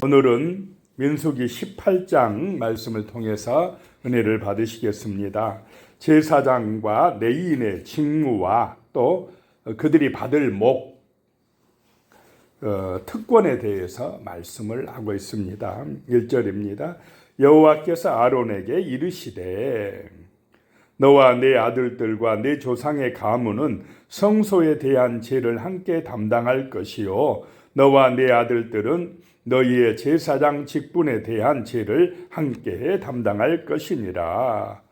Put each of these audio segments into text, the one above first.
오늘은 민수기 18장 말씀을 통해서 은혜를 받으시겠습니다. 제사장과 레위인의 직무와 또 그들이 받을 특권에 대해서 말씀을 하고 있습니다. 1절입니다. 여호와께서 아론에게 이르시되 너와 네 아들들과 네 조상의 가문은 성소에 대한 죄를 함께 담당할 것이요 너와 네 아들들은 너희의 제사장 직분에 대한 죄를 함께 담당할 것이니라.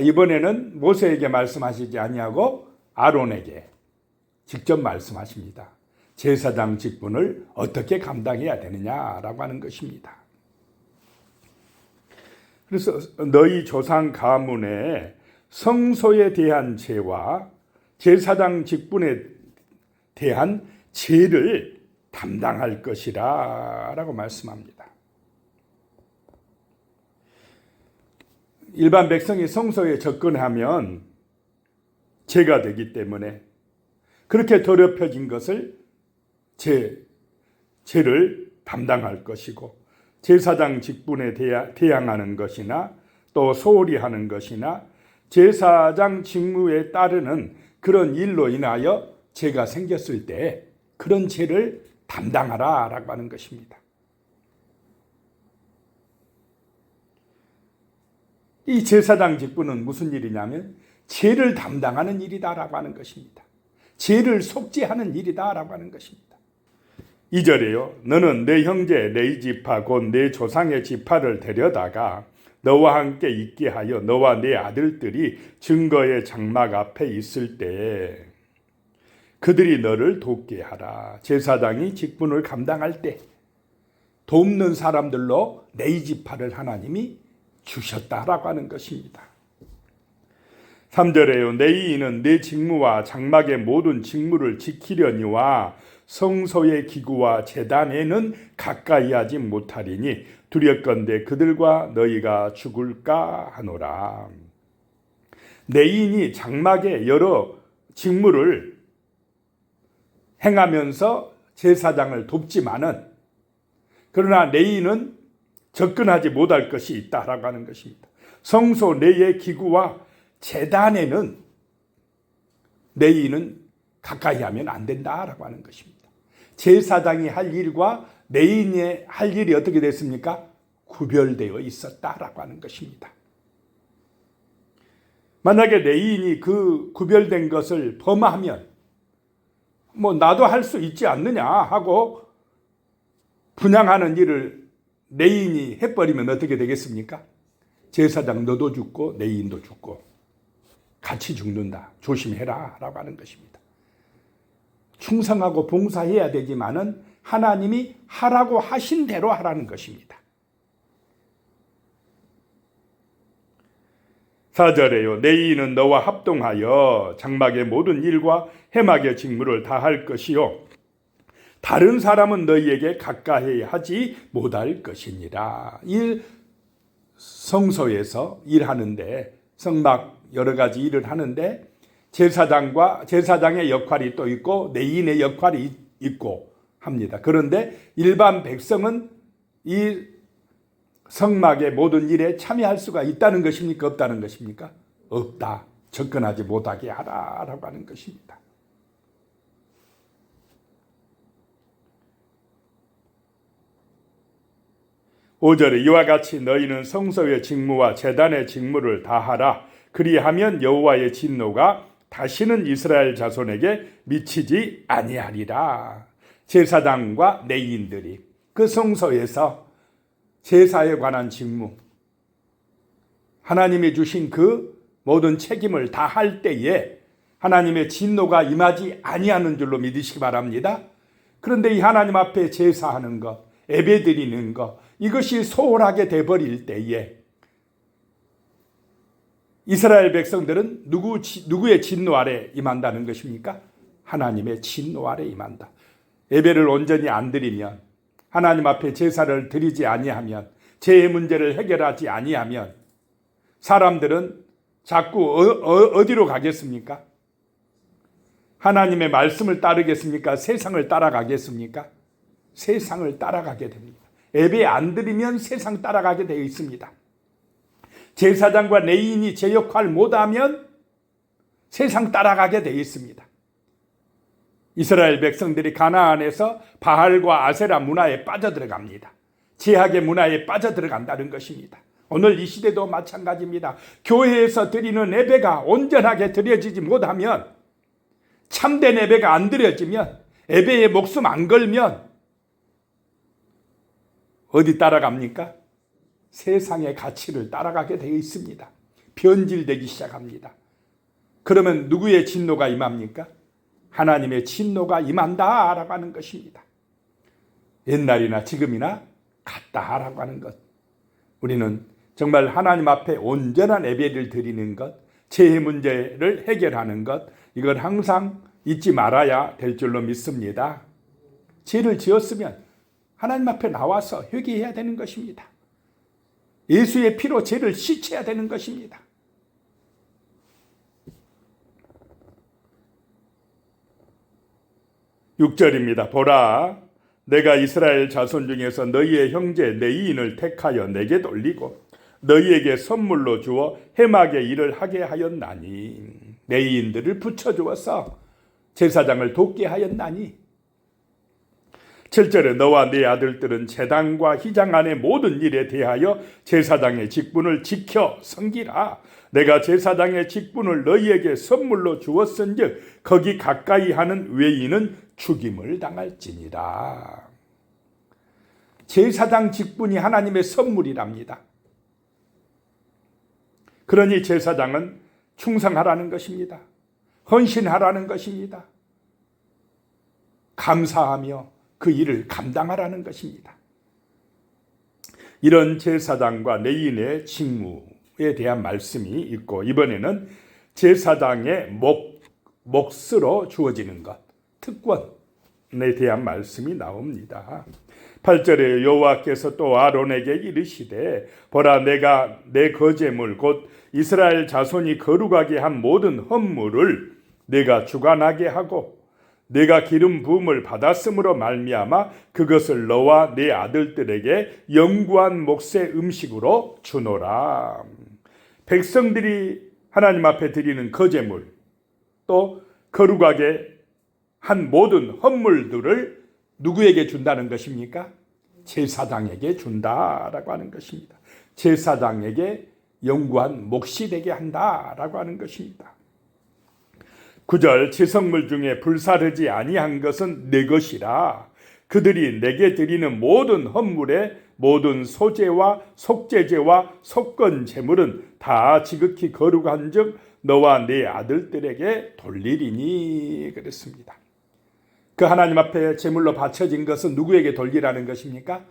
이번에는 모세에게 말씀하시지 아니하고 아론에게 직접 말씀하십니다. 제사장 직분을 어떻게 감당해야 되느냐라고 하는 것입니다. 그래서 너희 조상 가문의 성소에 대한 죄와 제사장 직분에 대한 죄를 담당할 것이라 라고 말씀합니다. 일반 백성이 성소에 접근하면 죄가 되기 때문에 그렇게 더럽혀진 것을 죄를 담당할 것이고 제사장 직분에 대항하는 것이나 또 소홀히 하는 것이나 제사장 직무에 따르는 그런 일로 인하여 죄가 생겼을 때 그런 죄를 담당하라 라고 하는 것입니다. 이 제사장 직분은 무슨 일이냐면 죄를 담당하는 일이다라고 하는 것입니다. 죄를 속죄하는 일이다라고 하는 것입니다. 2절에요. 너는 내 형제 레위 지파 곧 내 조상의 지파를 데려다가 너와 함께 있게 하여 너와 내 아들들이 증거의 장막 앞에 있을 때 그들이 너를 돕게 하라. 제사장이 직분을 감당할 때 돕는 사람들로 레위 지파를 하나님이 주셨다라고 하는 것입니다. 3절에요. 레위인은 내 직무와 장막의 모든 직무를 지키려니와 성소의 기구와 제단에는 가까이 하지 못하리니 두렵건대 그들과 너희가 죽을까 하노라. 레위인이 장막의 여러 직무를 행하면서 제사장을 돕지만은 그러나 레위인은 접근하지 못할 것이 있다라고 하는 것입니다. 성소 내의 기구와 제단에는 레위인은 가까이 하면 안 된다라고 하는 것입니다. 제사장이 할 일과 레위인이 할 일이 어떻게 됐습니까? 구별되어 있었다라고 하는 것입니다. 만약에 레위인이 그 구별된 것을 범하면 나도 할 수 있지 않느냐 하고 분향하는 일을 레위인이 해버리면 어떻게 되겠습니까? 제사장 너도 죽고 레위인도 죽고 같이 죽는다. 조심해라 라고 하는 것입니다. 충성하고 봉사해야 되지만은 하나님이 하라고 하신 대로 하라는 것입니다. 4절에요. 레위인은 너와 합동하여 장막의 모든 일과 해막의 직무를 다 할 것이요 다른 사람은 너희에게 가까이 하지 못할 것이니라. 성소에서 일하는데 성막 여러 가지 일을 하는데 제사장의 역할이 또 있고 레위인의 역할이 있고 합니다. 그런데 일반 백성은 이 성막의 모든 일에 참여할 수가 있다는 것입니까? 없다는 것입니까? 없다. 접근하지 못하게 하라라고 하는 것입니다. (5절에) 이와 같이 너희는 성소의 직무와 제단의 직무를 다하라. 그리하면 여호와의 진노가 다시는 이스라엘 자손에게 미치지 아니하리라. 제사장과 레위인들이 그 성소에서 제사에 관한 직무, 하나님이 주신 그 모든 책임을 다할 때에 하나님의 진노가 임하지 아니하는 줄로 믿으시기 바랍니다. 그런데 이 하나님 앞에 제사하는 것, 예배드리는 것, 이것이 소홀하게 돼버릴 때에 이스라엘 백성들은 누구의 진노 아래 임한다는 것입니까? 하나님의 진노 아래 임한다. 예배를 온전히 안 드리면, 하나님 앞에 제사를 드리지 아니하면, 죄의 문제를 해결하지 아니하면 사람들은 자꾸 어디로 가겠습니까? 하나님의 말씀을 따르겠습니까? 세상을 따라가겠습니까? 세상을 따라가게 됩니다. 예배 안 드리면 세상 따라가게 되어 있습니다. 제사장과 레위인이 제 역할 못하면 세상 따라가게 되어 있습니다. 이스라엘 백성들이 가나안에서 바알과 아세라 문화에 빠져들어갑니다. 제약의 문화에 빠져들어간다는 것입니다. 오늘 이 시대도 마찬가지입니다. 교회에서 드리는 예배가 온전하게 드려지지 못하면, 참된 예배가 안 드려지면, 예배에 목숨 안 걸면 어디 따라갑니까? 세상의 가치를 따라가게 되어 있습니다. 변질되기 시작합니다. 그러면 누구의 진노가 임합니까? 하나님의 진노가 임한다라고 하는 것입니다. 옛날이나 지금이나 같다라고 하는 것. 우리는 정말 하나님 앞에 온전한 예배를 드리는 것, 죄의 문제를 해결하는 것, 이걸 항상 잊지 말아야 될 줄로 믿습니다. 죄를 지었으면 하나님 앞에 나와서 회개해야 되는 것입니다. 예수의 피로 죄를 씻어야 되는 것입니다. (6절입니다) 보라, 내가 이스라엘 자손 중에서 너희의 형제 레위인을 택하여 내게 돌리고 너희에게 선물로 주어 해막의 일을 하게 하였나니, 레위인들을 붙여주어서 제사장을 돕게 하였나니. 7절에 너와 네 아들들은 제단과 휘장 안의 모든 일에 대하여 제사장의 직분을 지켜 섬기라. 내가 제사장의 직분을 너희에게 선물로 주었은즉 거기 가까이 하는 외인은 죽임을 당할지니라. 제사장 직분이 하나님의 선물이랍니다. 그러니 제사장은 충성하라는 것입니다. 헌신하라는 것입니다. 감사하며 그 일을 감당하라는 것입니다. 이런 제사장과 레위인의 직무에 대한 말씀이 있고, 이번에는 제사장의 몫으로 주어지는 것, 특권에 대한 말씀이 나옵니다. 8절에 여호와께서 또 아론에게 이르시되, 보라, 내가 내 거제물 곧 이스라엘 자손이 거룩하게 한 모든 헌물을 내가 주관하게 하고 내가 기름 부음을 받았으므로 말미암아 그것을 너와 네 아들들에게 영구한 몫의 음식으로 주노라. 백성들이 하나님 앞에 드리는 거제물, 또 거룩하게 한 모든 헌물들을 누구에게 준다는 것입니까? 제사장에게 준다라고 하는 것입니다. 제사장에게 영구한 몫이 되게 한다라고 하는 것입니다. 9절, 지성물 중에 불사르지 아니한 것은 내 것이라. 그들이 내게 드리는 모든 헌물의 모든 소제와 속제제와 속건 제물은 다 지극히 거룩한즉 너와 네 아들들에게 돌리리니. 그랬습니다. 그 하나님 앞에 제물로 바쳐진 것은 누구에게 돌리라는 것입니까?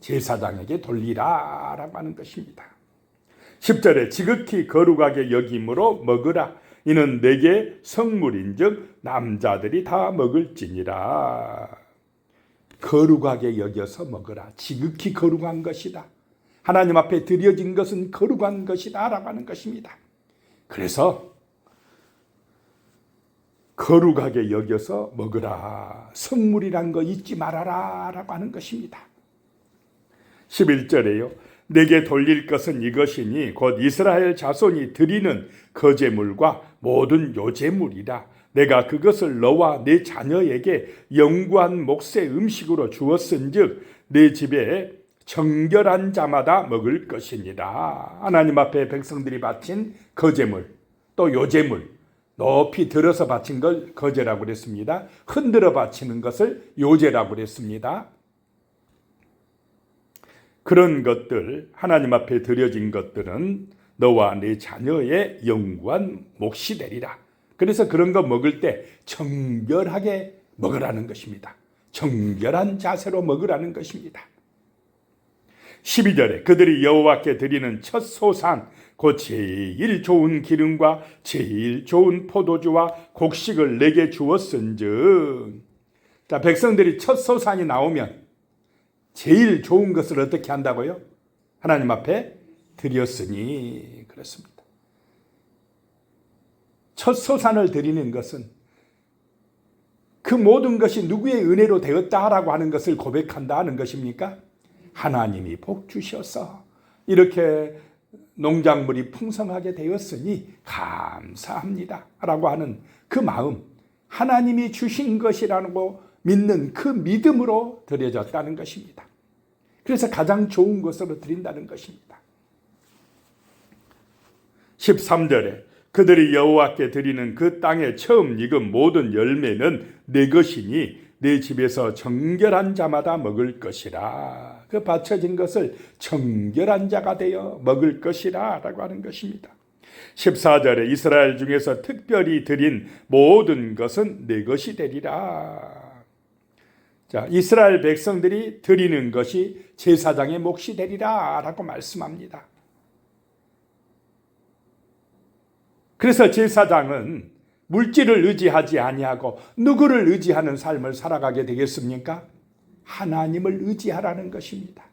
제사장에게 돌리라라고 하는 것입니다. 10절에 지극히 거룩하게 여김으로 먹으라. 이는 내게 성물인즉 남자들이 다 먹을지니라. 거룩하게 여겨서 먹으라. 지극히 거룩한 것이다. 하나님 앞에 드려진 것은 거룩한 것이다 라고 하는 것입니다. 그래서 거룩하게 여겨서 먹으라. 성물이란 거 잊지 말아라 라고 하는 것입니다. 11절에요. 내게 돌릴 것은 이것이니 곧 이스라엘 자손이 드리는 거제물과 모든 요제물이라. 내가 그것을 너와 네 자녀에게 영구한 몫의 음식으로 주었은즉 네 집에 정결한 자마다 먹을 것이니라. 하나님 앞에 백성들이 바친 거제물, 또 요제물, 높이 들어서 바친 걸 거제라고 그랬습니다. 흔들어 바치는 것을 요제라고 그랬습니다. 그런 것들, 하나님 앞에 드려진 것들은 너와 네 자녀의 영구한 몫이 되리라. 그래서 그런 거 먹을 때 정결하게 먹으라는 것입니다. 정결한 자세로 먹으라는 것입니다. 12절에 그들이 여호와께 드리는 첫 소산, 곧 제일 좋은 기름과 제일 좋은 포도주와 곡식을 내게 주었은즉. 자, 백성들이 첫 소산이 나오면 제일 좋은 것을 어떻게 한다고요? 하나님 앞에 드렸으니. 그렇습니다. 첫 소산을 드리는 것은 그 모든 것이 누구의 은혜로 되었다라고 하는 것을 고백한다 하는 것입니까? 하나님이 복 주셔서 이렇게 농작물이 풍성하게 되었으니 감사합니다 라고 하는 그 마음, 하나님이 주신 것이라고 믿는 그 믿음으로 드려졌다는 것입니다. 그래서 가장 좋은 것으로 드린다는 것입니다. 13절에 그들이 여호와께 드리는 그 땅에 처음 익은 모든 열매는 내 것이니 내 집에서 정결한 자마다 먹을 것이라. 그 바쳐진 것을 정결한 자가 되어 먹을 것이라 라고 하는 것입니다. 14절에 이스라엘 중에서 특별히 드린 모든 것은 내 것이 되리라. 자, 이스라엘 백성들이 드리는 것이 제사장의 몫이 되리라 라고 말씀합니다. 그래서 제사장은 물질을 의지하지 아니하고 누구를 의지하는 삶을 살아가게 되겠습니까? 하나님을 의지하라는 것입니다.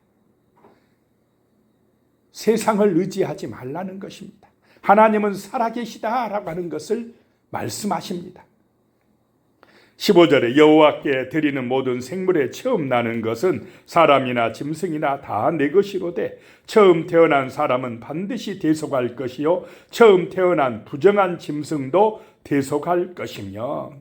세상을 의지하지 말라는 것입니다. 하나님은 살아계시다라고 하는 것을 말씀하십니다. 15절에 여호와께 드리는 모든 생물에 처음 나는 것은 사람이나 짐승이나 다 내 것이로되 처음 태어난 사람은 반드시 대속할 것이요 처음 태어난 부정한 짐승도 대속할 것이며,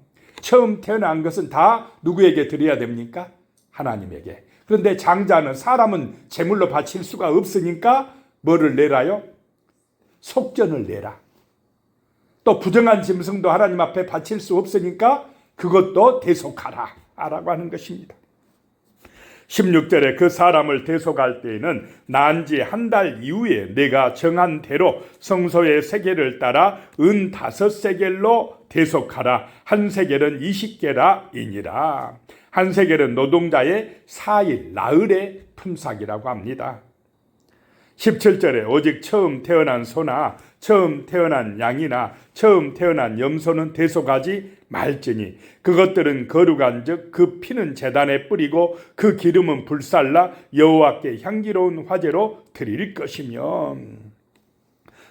처음 태어난 것은 다 누구에게 드려야 됩니까? 하나님에게. 그런데 장자는, 사람은 제물로 바칠 수가 없으니까 뭐를 내라요? 속전을 내라. 또 부정한 짐승도 하나님 앞에 바칠 수 없으니까 그것도 대속하라 라고 하는 것입니다. 16절에 그 사람을 대속할 때에는 난 지 한 달 이후에 내가 정한 대로 성소의 세겔을 따라 은 5세겔로 대속하라. 한 세겔은 20게라 이니라. 한 세겔은 노동자의 4일 나흘의 품삯이라고 합니다. 17절에 오직 처음 태어난 소나 처음 태어난 양이나 처음 태어난 염소는 대속하지 말지니 그것들은 거룩한 즉 그 피는 제단에 뿌리고 그 기름은 불살라 여호와께 향기로운 화제로 드릴 것이며.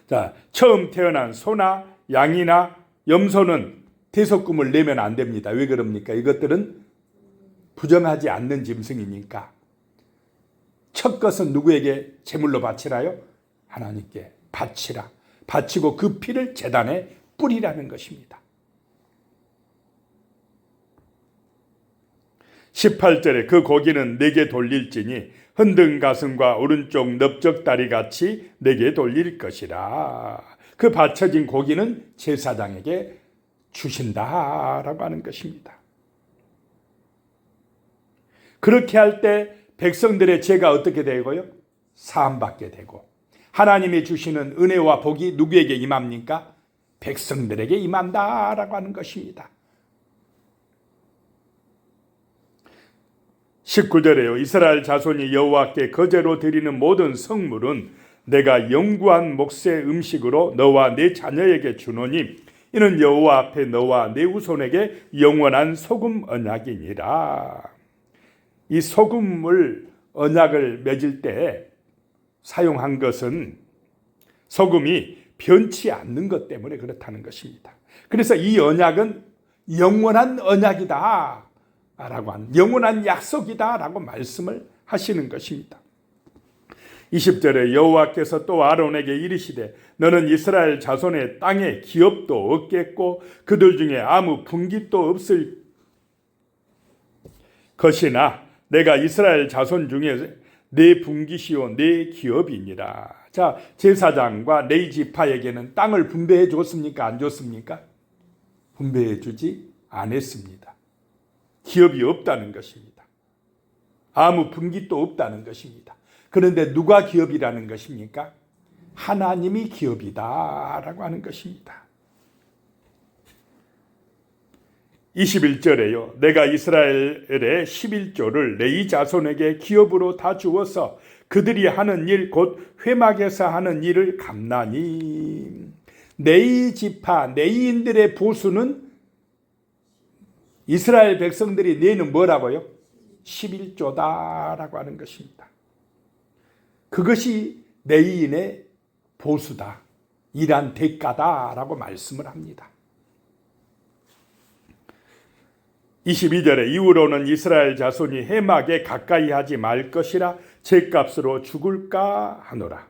자, 처음 태어난 소나 양이나 염소는 대속금을 내면 안 됩니다. 왜 그럽니까? 이것들은 부정하지 않는 짐승이니까. 첫 것은 누구에게 제물로 바치라요? 하나님께 바치라. 바치고 그 피를 제단에 뿌리라는 것입니다. 18절에 그 고기는 내게 돌릴지니 흔든 가슴과 오른쪽 넓적다리 같이 내게 돌릴 것이라. 그 바쳐진 고기는 제사장에게 주신다라고 하는 것입니다. 그렇게 할 때 백성들의 죄가 어떻게 되고요? 사함받게 되고, 하나님이 주시는 은혜와 복이 누구에게 임합니까? 백성들에게 임한다라고 하는 것입니다. 19절에요. 이스라엘 자손이 여호와께 거제로 드리는 모든 성물은 내가 영구한 몫의 음식으로 너와 네 자녀에게 주노니 이는 여호와 앞에 너와 네 후손에게 영원한 소금 언약이니라. 이 소금을 언약을 맺을 때 사용한 것은 소금이 변치 않는 것 때문에 그렇다는 것입니다. 그래서 이 언약은 영원한 언약이다 라고 하는, 영원한 약속이다 라고 말씀을 하시는 것입니다. 20절에 여호와께서 또 아론에게 이르시되 너는 이스라엘 자손의 땅에 기업도 없겠고 그들 중에 아무 분깃도 없을 것이나 내가 이스라엘 자손 중에 내 분깃이요 내 기업이니라. 자, 제사장과 레위 지파에게는 땅을 분배해 줬습니까? 안 줬습니까? 분배해 주지 않았습니다. 기업이 없다는 것입니다. 아무 분깃도 없다는 것입니다. 그런데 누가 기업이라는 것입니까? 하나님이 기업이다라고 하는 것입니다. 21절에요. 내가 이스라엘의 11조를 레위 자손에게 기업으로 다 주어서 그들이 하는 일 곧 회막에서 하는 일을 감나니. 레위 지파, 레위인들의 보수는 이스라엘 백성들이 내는 뭐라고요? 11조다라고 하는 것입니다. 그것이 레위인의 보수다, 일한 대가다라고 말씀을 합니다. 22절에 이후로는 이스라엘 자손이 회막에 가까이 하지 말 것이라 죗값으로 죽을까 하노라.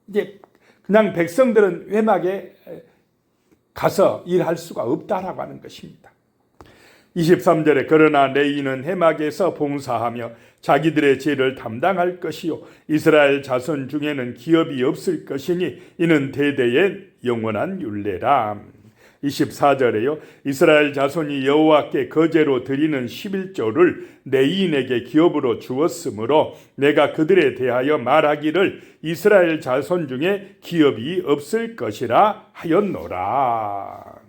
이제 그냥 백성들은 회막에 가서 일할 수가 없다라고 하는 것입니다. 23절에 그러나 레위는 회막에서 봉사하며 자기들의 죄를 담당할 것이요 이스라엘 자손 중에는 기업이 없을 것이니 이는 대대의 영원한 율례라. 24절에요. 이스라엘 자손이 여호와께 거제로 드리는 11조를 레위인에게 기업으로 주었으므로 내가 그들에 대하여 말하기를 이스라엘 자손 중에 기업이 없을 것이라 하였노라.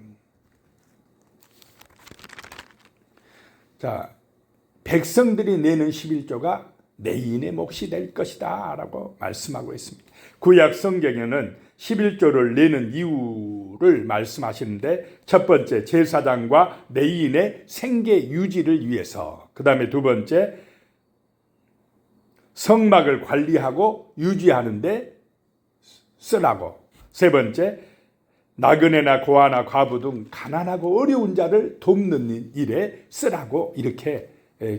자, 백성들이 내는 11조가 레위인의 몫이 될 것이다 라고 말씀하고 있습니다. 구약 성경에는 11조를 내는 이유를 말씀하시는데 첫 번째 제사장과 레위인의 생계 유지를 위해서, 그 다음에 두 번째 성막을 관리하고 유지하는데 쓰라고, 세 번째 나그네나 고아나 과부 등 가난하고 어려운 자를 돕는 일에 쓰라고 이렇게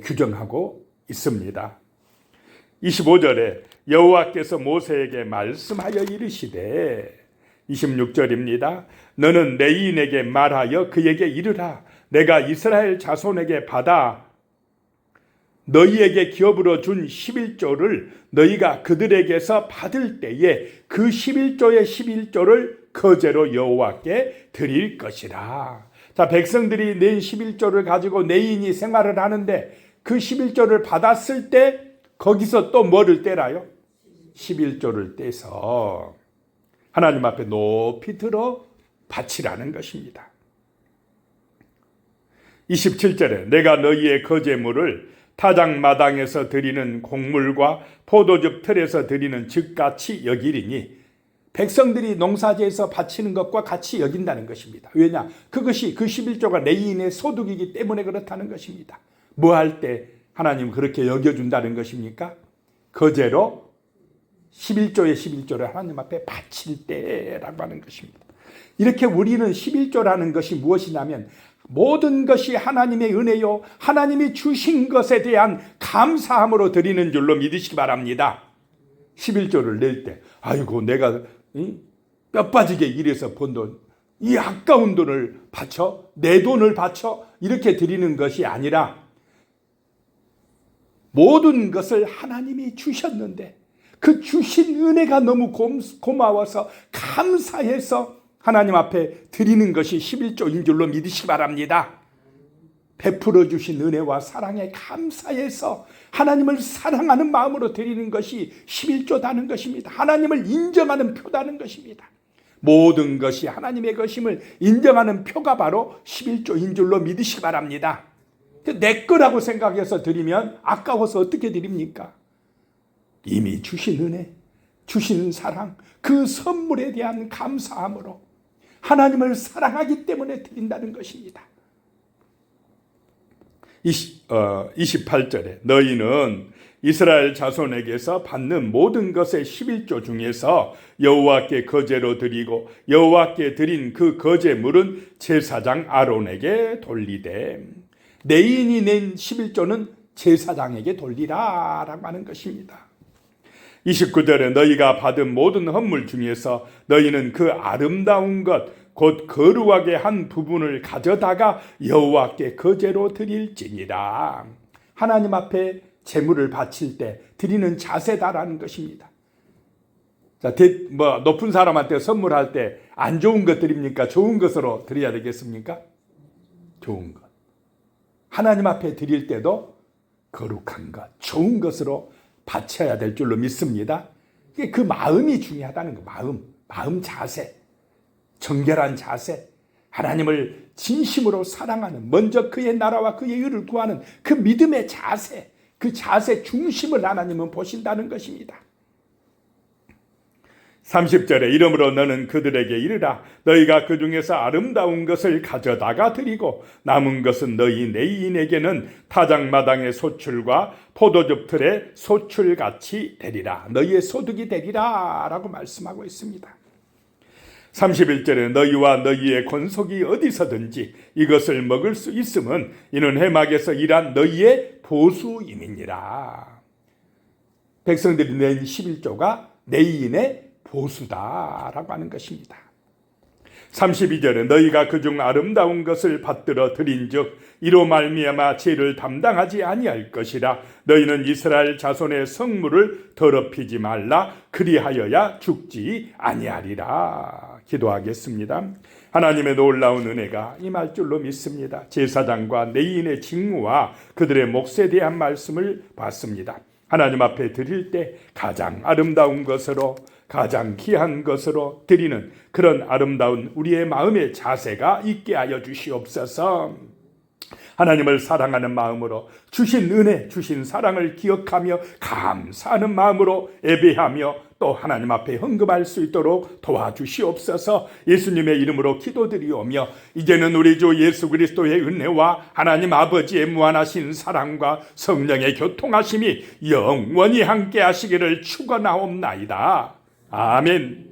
규정하고 있습니다. 25절에 여호와께서 모세에게 말씀하여 이르시되 26절입니다. 너는 레위인에게 말하여 그에게 이르라. 내가 이스라엘 자손에게 받아 너희에게 기업으로 준 11조를 너희가 그들에게서 받을 때에 그 11조의 11조를 거제로 여호와께 드릴 것이라. 자, 백성들이 낸 11조를 가지고 레위인이 생활을 하는데 그 11조를 받았을 때 거기서 또 뭐를 떼라요? 11조를 떼서 하나님 앞에 높이 들어 바치라는 것입니다. 27절에 내가 너희의 거제물을 타작마당에서 드리는 곡물과 포도즙 틀에서 드리는 즙같이 여기리니, 백성들이 농사지에서 바치는 것과 같이 여긴다는 것입니다. 왜냐? 그것이 그 11조가 레위인의 소득이기 때문에 그렇다는 것입니다. 뭐 할 때 하나님 그렇게 여겨준다는 것입니까? 거제로 11조의 11조를 하나님 앞에 바칠 때라고 하는 것입니다. 이렇게 우리는 11조라는 것이 무엇이냐면 모든 것이 하나님의 은혜요, 하나님이 주신 것에 대한 감사함으로 드리는 줄로 믿으시기 바랍니다. 11조를 낼 때 아이고 내가 뼈 빠지게 일해서 번 돈, 이 아까운 돈을 바쳐, 내 돈을 바쳐 이렇게 드리는 것이 아니라 모든 것을 하나님이 주셨는데 그 주신 은혜가 너무 고마워서 감사해서 하나님 앞에 드리는 것이 11조인 줄로 믿으시기 바랍니다. 베풀어 주신 은혜와 사랑에 감사해서 하나님을 사랑하는 마음으로 드리는 것이 11조다는 것입니다. 하나님을 인정하는 표다는 것입니다. 모든 것이 하나님의 것임을 인정하는 표가 바로 11조인 줄로 믿으시기 바랍니다. 내 거라고 생각해서 드리면 아까워서 어떻게 드립니까? 이미 주신 은혜, 주신 사랑, 그 선물에 대한 감사함으로 하나님을 사랑하기 때문에 드린다는 것입니다. 28절에 너희는 이스라엘 자손에게서 받는 모든 것의 11조 중에서 여호와께 거제로 드리고 여호와께 드린 그 거제물은 제사장 아론에게 돌리되, 레위인이 낸 11조는 제사장에게 돌리라라고 하는 것입니다. 29절에 너희가 받은 모든 헌물 중에서 너희는 그 아름다운 것 곧 거룩하게 한 부분을 가져다가 여호와께 거제로 드릴지니라. 하나님 앞에 제물을 바칠 때 드리는 자세다라는 것입니다. 자, 높은 사람한테 선물할 때 안 좋은 것 드립니까? 좋은 것으로 드려야 되겠습니까? 좋은 것. 하나님 앞에 드릴 때도 거룩한 것, 좋은 것으로 바쳐야 될 줄로 믿습니다. 그 마음이 중요하다는 거. 마음 자세, 정결한 자세, 하나님을 진심으로 사랑하는, 먼저 그의 나라와 그의 의를 구하는 그 믿음의 자세, 그 자세 중심을 하나님은 보신다는 것입니다. 30절에 이러므로 너는 그들에게 이르라. 너희가 그 중에서 아름다운 것을 가져다가 드리고 남은 것은 너희 레위인에게는 타작마당의 소출과 포도즙 틀의 소출같이 되리라. 너희의 소득이 되리라 라고 말씀하고 있습니다. 31절에 너희와 너희의 권속이 어디서든지 이것을 먹을 수 있음은 이는 회막에서 일한 너희의 보수임이니라. 백성들이 낸 11조가 내인의 보수다라고 하는 것입니다. 32절에 너희가 그중 아름다운 것을 받들어 드린즉 이로 말미암아 죄를 담당하지 아니할 것이라. 너희는 이스라엘 자손의 성물을 더럽히지 말라. 그리하여야 죽지 아니하리라. 기도하겠습니다. 하나님의 놀라운 은혜가 임할 줄로 믿습니다. 제사장과 레위인의 직무와 그들의 몫에 대한 말씀을 봤습니다. 하나님 앞에 드릴 때 가장 아름다운 것으로, 가장 귀한 것으로 드리는 그런 아름다운 우리의 마음의 자세가 있게 하여 주시옵소서. 하나님을 사랑하는 마음으로 주신 은혜, 주신 사랑을 기억하며 감사하는 마음으로 예배하며 또 하나님 앞에 헌금할 수 있도록 도와주시옵소서. 예수님의 이름으로 기도드리오며 이제는 우리 주 예수 그리스도의 은혜와 하나님 아버지의 무한하신 사랑과 성령의 교통하심이 영원히 함께 하시기를 축원하옵나이다. 아멘.